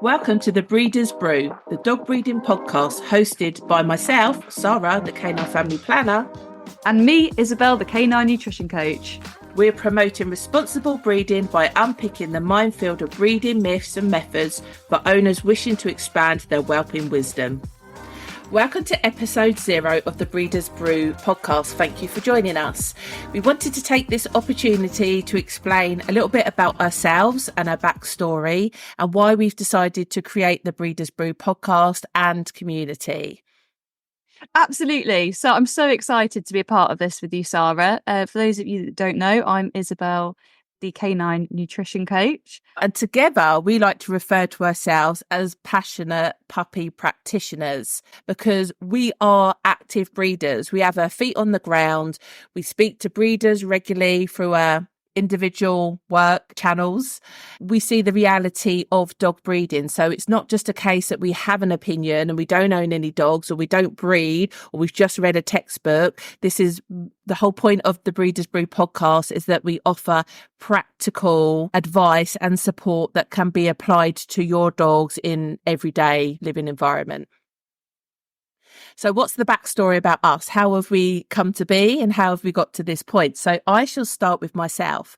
Welcome to the Breeders Brew, the dog breeding podcast hosted by myself, Sarah, the canine family planner, and me, Isabel, the canine nutrition coach. We're promoting responsible breeding by unpicking the minefield of breeding myths and methods for owners wishing to expand their whelping wisdom. Welcome to episode 0 of the Breeders Brew podcast. Thank you for joining us. We wanted to take this opportunity to explain a little bit about ourselves and our backstory and why we've decided to create the Breeders Brew podcast and community. Absolutely. So I'm so excited to be a part of this with you, Sarah. For those of you that don't know, I'm Isabel, the canine nutrition coach. And together we like to refer to ourselves as passionate puppy practitioners because we are active breeders. We have our feet on the ground. We speak to breeders regularly through our individual work channels. We see the reality of dog breeding. So it's not just a case that we have an opinion and we don't own any dogs or we don't breed or we've just read a textbook. This is the whole point of the Breeders Brew podcast, is that we offer practical advice and support that can be applied to your dogs in everyday living environment. So what's the backstory about us? How have we come to be and how have we got to this point? So I shall start with myself.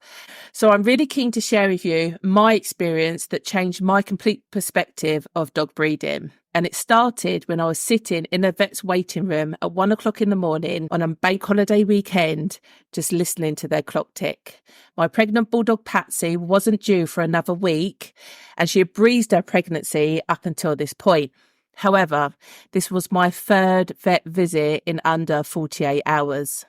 So I'm really keen to share with you my experience that changed my complete perspective of dog breeding. And it started when I was sitting in a vet's waiting room at 1 o'clock in the morning on a bank holiday weekend, just listening to their clock tick. My pregnant bulldog Patsy wasn't due for another week and she had breezed her pregnancy up until this point. However, this was my third vet visit in under 48 hours.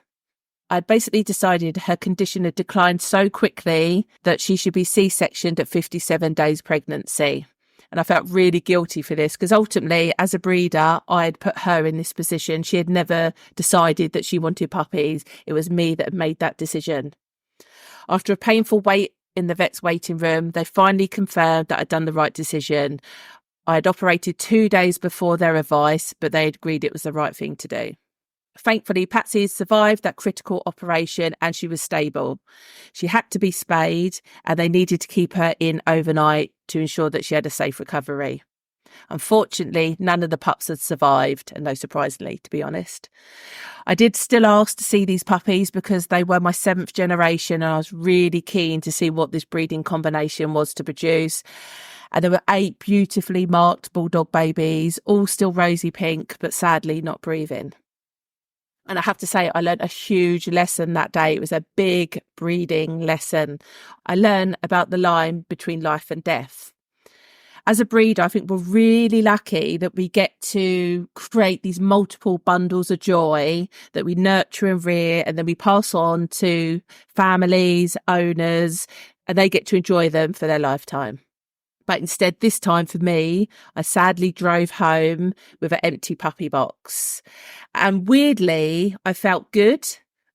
I'd basically decided her condition had declined so quickly that she should be C-sectioned at 57 days pregnancy. And I felt really guilty for this because ultimately, as a breeder, I had put her in this position. She had never decided that she wanted puppies. It was me that had made that decision. After a painful wait in the vet's waiting room, they finally confirmed that I'd done the right decision. I had operated 2 days before their advice, but they had agreed it was the right thing to do. Thankfully, Patsy had survived that critical operation and she was stable. She had to be spayed and they needed to keep her in overnight to ensure that she had a safe recovery. Unfortunately, none of the pups had survived, and no surprisingly, to be honest. I did still ask to see these puppies because they were my 7th generation and I was really keen to see what this breeding combination was to produce. And there were 8 beautifully marked bulldog babies, all still rosy pink, but sadly not breathing. And I have to say, I learned a huge lesson that day. It was a big breeding lesson. I learned about the line between life and death. As a breeder, I think we're really lucky that we get to create these multiple bundles of joy that we nurture and rear, and then we pass on to families, owners, and they get to enjoy them for their lifetime. But instead, this time for me, I sadly drove home with an empty puppy box. And weirdly, I felt good.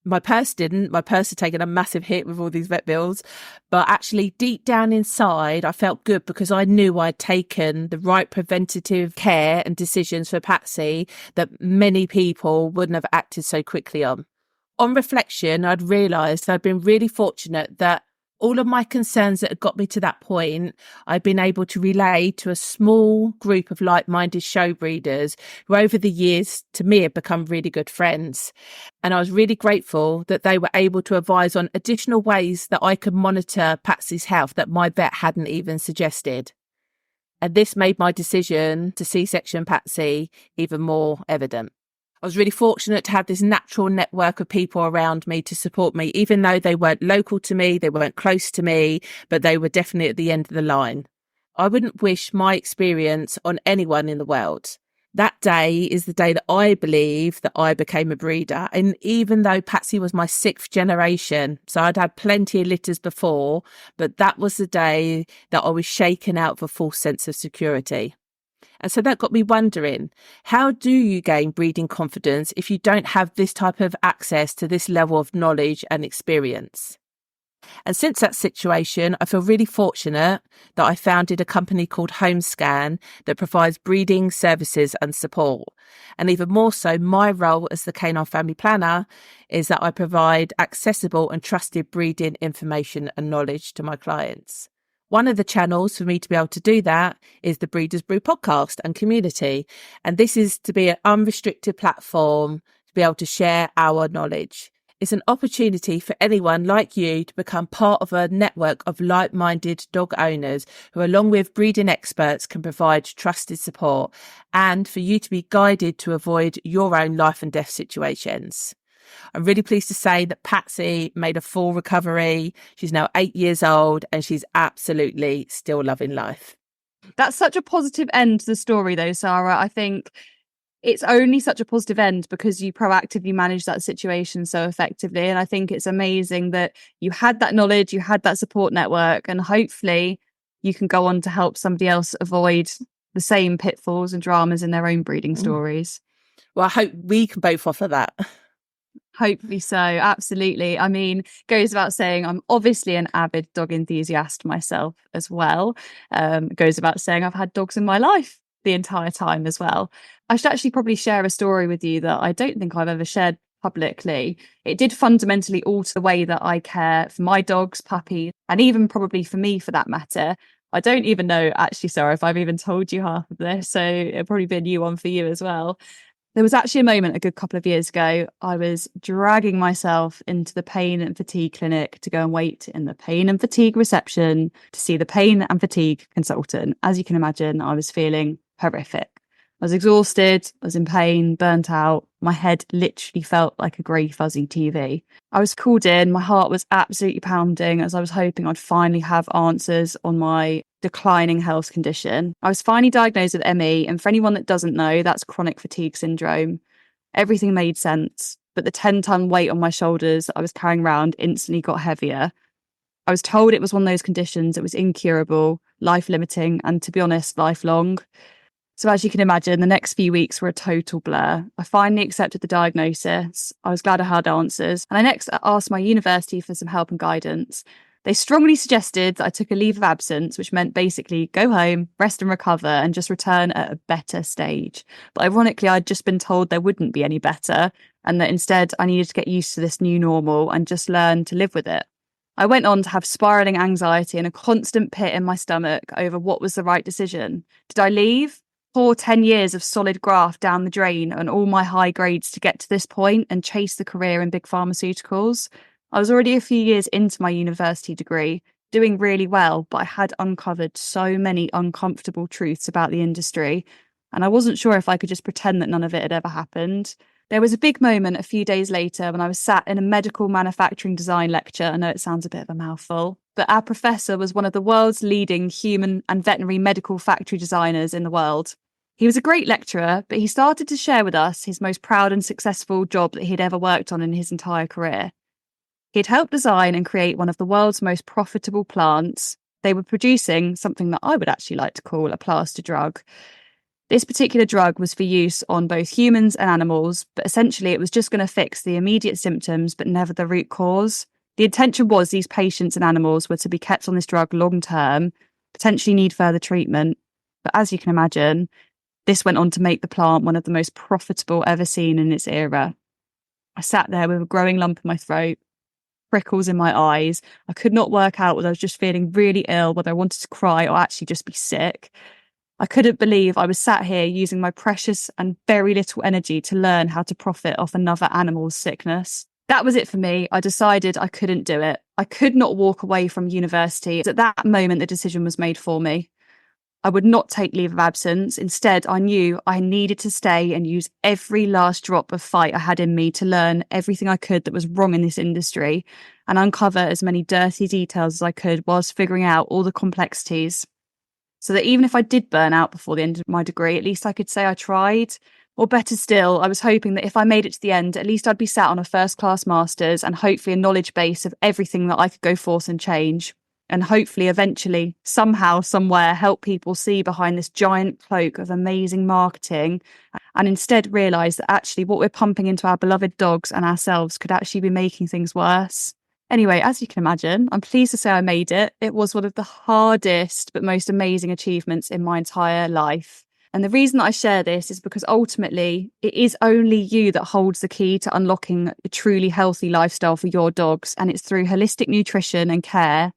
My purse didn't. My purse had taken a massive hit with all these vet bills. But actually, deep down inside, I felt good because I knew I'd taken the right preventative care and decisions for Patsy that many people wouldn't have acted so quickly on. On reflection, I'd realised I'd been really fortunate that all of my concerns that had got me to that point, I've been able to relay to a small group of like-minded show breeders who over the years, to me, have become really good friends. And I was really grateful that they were able to advise on additional ways that I could monitor Patsy's health that my vet hadn't even suggested. And this made my decision to C-section Patsy even more evident. I was really fortunate to have this natural network of people around me to support me, even though they weren't local to me, they weren't close to me, but they were definitely at the end of the line. I wouldn't wish my experience on anyone in the world. That day is the day that I believe that I became a breeder. And even though Patsy was my 6th generation, so I'd had plenty of litters before, but that was the day that I was shaken out of a false sense of security. And so that got me wondering, how do you gain breeding confidence if you don't have this type of access to this level of knowledge and experience? And since that situation, I feel really fortunate that I founded a company called HomeScan that provides breeding services and support. And even more so, my role as the canine family planner is that I provide accessible and trusted breeding information and knowledge to my clients. One of the channels for me to be able to do that is the Breeders Brew Podcast and community. And this is to be an unrestricted platform to be able to share our knowledge. It's an opportunity for anyone like you to become part of a network of like-minded dog owners who, along with breeding experts, can provide trusted support, and for you to be guided to avoid your own life and death situations. I'm really pleased to say that Patsy made a full recovery. She's now 8 years old and she's absolutely still loving life. That's such a positive end to the story, though, Sarah. I think it's only such a positive end because you proactively managed that situation so effectively. And I think it's amazing that you had that knowledge, you had that support network, and hopefully you can go on to help somebody else avoid the same pitfalls and dramas in their own breeding stories. Well, I hope we can both offer that. Hopefully so. Absolutely. I mean, goes without saying, I'm obviously an avid dog enthusiast myself as well. Goes without saying, I've had dogs in my life the entire time as well. I should actually probably share a story with you that I don't think I've ever shared publicly. It did fundamentally alter the way that I care for my dogs, puppies, and even probably for me for that matter. I don't even know, actually, Sarah, if I've even told you half of this. So it'll probably be a new one for you as well. There was actually a moment a good couple of years ago, I was dragging myself into the pain and fatigue clinic to go and wait in the pain and fatigue reception to see the pain and fatigue consultant. As you can imagine, I was feeling horrific. I was exhausted, I was in pain, burnt out. My head literally felt like a grey fuzzy TV. I was called in, my heart was absolutely pounding as I was hoping I'd finally have answers on my declining health condition. I was finally diagnosed with ME, and for anyone that doesn't know, that's chronic fatigue syndrome. Everything made sense, but the 10-ton weight on my shoulders that I was carrying around instantly got heavier. I was told it was one of those conditions that was incurable, life-limiting, and to be honest, lifelong. So as you can imagine, the next few weeks were a total blur. I finally accepted the diagnosis. I was glad I had answers. And I next asked my university for some help and guidance. They strongly suggested that I took a leave of absence, which meant basically go home, rest and recover, and just return at a better stage. But ironically, I'd just been told there wouldn't be any better, and that instead I needed to get used to this new normal and just learn to live with it. I went on to have spiralling anxiety and a constant pit in my stomach over what was the right decision. Did I leave? Pour 10 years of solid graft down the drain and all my high grades to get to this point and chase the career in big pharmaceuticals? I was already a few years into my university degree, doing really well, but I had uncovered so many uncomfortable truths about the industry, and I wasn't sure if I could just pretend that none of it had ever happened. There was a big moment a few days later when I was sat in a medical manufacturing design lecture. I know it sounds a bit of a mouthful, but our professor was one of the world's leading human and veterinary medical factory designers in the world. He was a great lecturer, but he started to share with us his most proud and successful job that he'd ever worked on in his entire career. He'd helped design and create one of the world's most profitable plants. They were producing something that I would actually like to call a plaster drug. This particular drug was for use on both humans and animals, but essentially it was just going to fix the immediate symptoms, but never the root cause. The intention was these patients and animals were to be kept on this drug long term, potentially need further treatment. But as you can imagine, this went on to make the plant one of the most profitable ever seen in its era. I sat there with a growing lump in my throat, prickles in my eyes. I could not work out whether I was just feeling really ill, whether I wanted to cry or actually just be sick. I couldn't believe I was sat here using my precious and very little energy to learn how to profit off another animal's sickness. That was it for me. I decided I couldn't do it. I could not walk away from university. At that moment, the decision was made for me. I would not take leave of absence. Instead, I knew I needed to stay and use every last drop of fight I had in me to learn everything I could that was wrong in this industry and uncover as many dirty details as I could whilst figuring out all the complexities. So that even if I did burn out before the end of my degree, at least I could say I tried. Or better still, I was hoping that if I made it to the end, at least I'd be sat on a first-class master's and hopefully a knowledge base of everything that I could go forth and change. And hopefully, eventually, somehow, somewhere, help people see behind this giant cloak of amazing marketing and instead realise that actually what we're pumping into our beloved dogs and ourselves could actually be making things worse. Anyway, as you can imagine, I'm pleased to say I made it. It was one of the hardest but most amazing achievements in my entire life. And the reason that I share this is because ultimately it is only you that holds the key to unlocking a truly healthy lifestyle for your dogs. And it's through holistic nutrition and care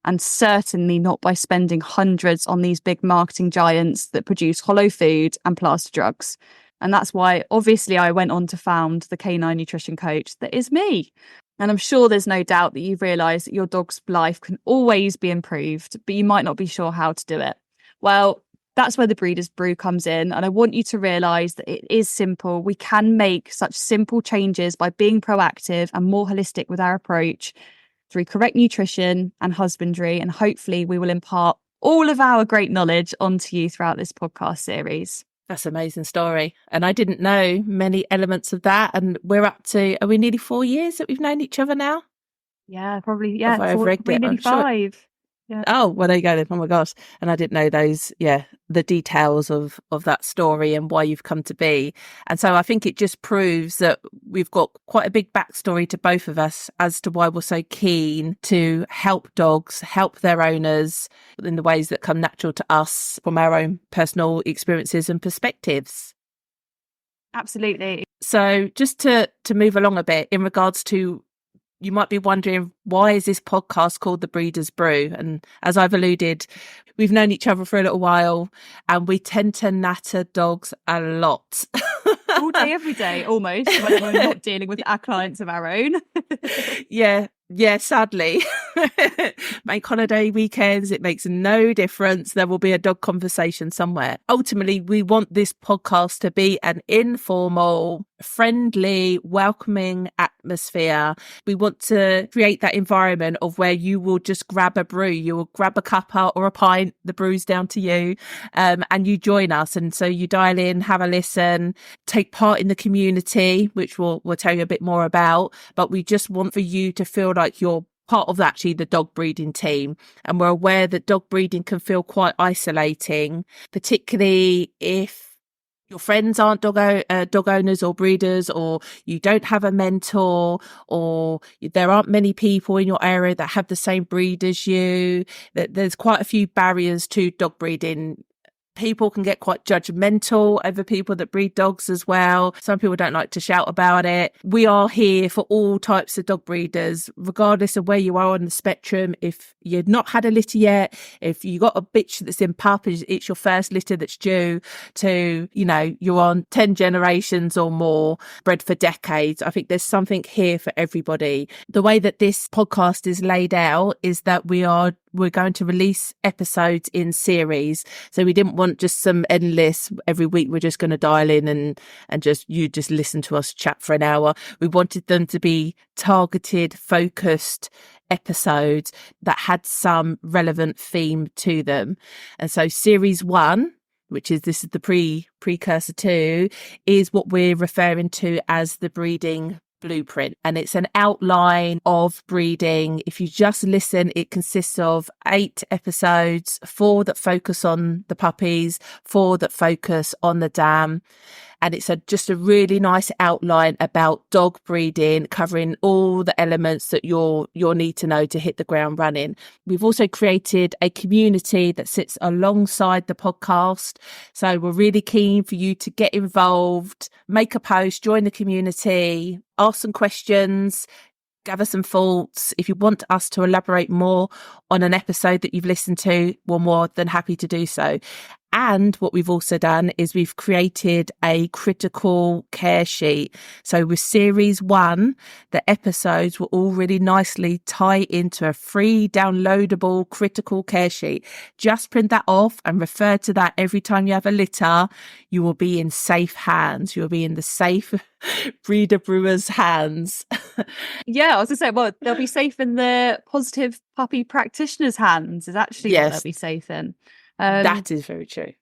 and certainly not by spending hundreds on these big marketing giants that produce hollow food and plaster drugs. And that's why, obviously, I went on to found the Canine Nutrition Coach that is me. And I'm sure there's no doubt that you've realised that your dog's life can always be improved, but you might not be sure how to do it. Well, that's where the Breeders Brew comes in. And I want you to realise that it is simple. We can make such simple changes by being proactive and more holistic with our approach through correct nutrition and husbandry. And hopefully we will impart all of our great knowledge onto you throughout this podcast series. That's an amazing story. And I didn't know many elements of that. And we're up to, are we nearly 4 years that we've known each other now? Yeah, probably. Yeah, nearly 5. Yeah. Oh, well, there you go then. Oh my gosh. And I didn't know those, the details of that story and why you've come to be. And so I think it just proves that we've got quite a big backstory to both of us as to why we're so keen to help dogs, help their owners in the ways that come natural to us from our own personal experiences and perspectives. Absolutely. So just to move along a bit in regards to, you might be wondering, why is this podcast called The Breeders Brew? And as I've alluded, we've known each other for a little while and we tend to natter dogs a lot. All day, every day, almost, when we're not dealing with our clients of our own. Yeah, sadly. Bank holiday weekends, it makes no difference. There will be a dog conversation somewhere. Ultimately, we want this podcast to be an informal, friendly, welcoming atmosphere. We want to create that environment of where you will just grab a brew, you will grab a cuppa or a pint, the brew's down to you, and you join us. And so you dial in, have a listen, take part in the community, which we'll tell you a bit more about. But we just want for you to feel like you're part of actually the dog breeding team. And we're aware that dog breeding can feel quite isolating, particularly if your friends aren't dog owners or breeders, or you don't have a mentor, or there aren't many people in your area that have the same breed as you. There's quite a few barriers to dog breeding. People can get quite judgmental over people that breed dogs as well. Some people don't like to shout about it. We are here for all types of dog breeders, regardless of where you are on the spectrum. If you've not had a litter yet, if you got a bitch that's in pup, it's your first litter that's due, to, you're on 10 generations or more, bred for decades. I think there's something here for everybody. The way that this podcast is laid out is that we're going to release episodes in series. So we didn't want just some endless, every week we're just going to dial in and just listen to us chat for an hour. We wanted them to be targeted, focused episodes that had some relevant theme to them. And so series 1, this is the precursor to, is what we're referring to as the breeding blueprint, and it's an outline of breeding. If you just listen, it consists of 8 episodes, 4 that focus on the puppies, 4 that focus on the dam. And it's just a really nice outline about dog breeding, covering all the elements that you'll need to know to hit the ground running. We've also created a community that sits alongside the podcast. So we're really keen for you to get involved, make a post, join the community, ask some questions, gather some thoughts. If you want us to elaborate more on an episode that you've listened to, we're more than happy to do so. And what we've also done is we've created a critical care sheet. So with series 1, the episodes will all really nicely tie into a free downloadable critical care sheet. Just print that off and refer to that every time you have a litter. You will be in safe hands. You'll be in the safe breeder brewers' hands. Yeah, I was going to say, well, they'll be safe in the positive puppy practitioners' hands is actually what they'll be safe in. That is very true.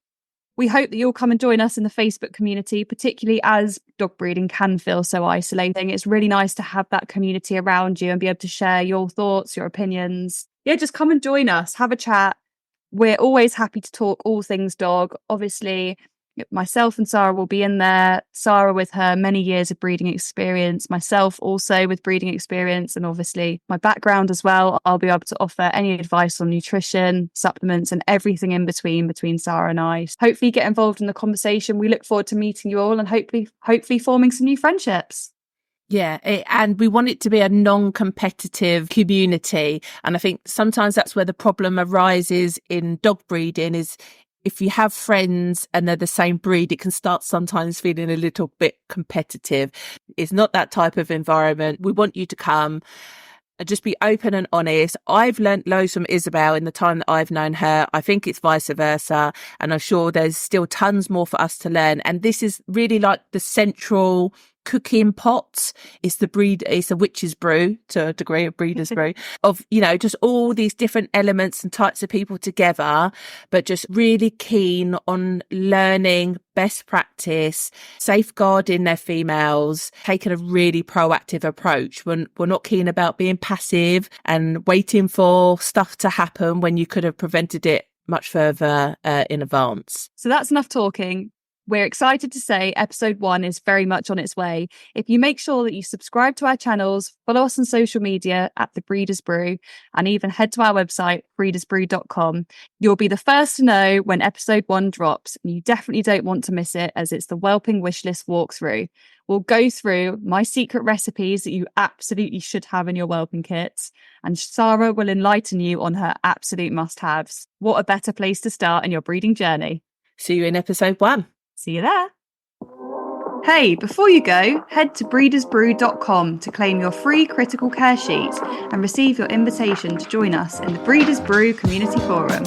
We hope that you'll come and join us in the Facebook community, particularly as dog breeding can feel so isolating. It's really nice to have that community around you and be able to share your thoughts, your opinions. Yeah, just come and join us, have a chat. We're always happy to talk all things dog. Obviously, myself and Sarah will be in there. Sarah with her many years of breeding experience, myself also with breeding experience, and obviously my background as well. I'll be able to offer any advice on nutrition, supplements, and everything in between Sarah and I. Hopefully get involved in the conversation. We look forward to meeting you all and hopefully forming some new friendships. Yeah, and we want it to be a non-competitive community. And I think sometimes that's where the problem arises in dog breeding is if you have friends and they're the same breed, it can start sometimes feeling a little bit competitive. It's not that type of environment. We want you to come and just be open and honest. I've learnt loads from Isabel in the time that I've known her. I think it's vice versa. And I'm sure there's still tons more for us to learn. And this is really like the central cooking pot. It's the witch's brew to a degree of Breeders Brew of, just all these different elements and types of people together, but just really keen on learning best practice, safeguarding their females, taking a really proactive approach. We're not keen about being passive and waiting for stuff to happen when you could have prevented it much further in advance. So that's enough talking. We're excited to say episode 1 is very much on its way. If you make sure that you subscribe to our channels, follow us on social media at The Breeders Brew, and even head to our website, breedersbrew.com, you'll be the first to know when episode 1 drops. And you definitely don't want to miss it, as it's the whelping wishlist walkthrough. We'll go through my secret recipes that you absolutely should have in your whelping kits, and Sarah will enlighten you on her absolute must-haves. What a better place to start in your breeding journey. See you in episode 1. See you there. Hey, before you go, head to breedersbrew.com to claim your free critical care sheet and receive your invitation to join us in the Breeders Brew Community Forum.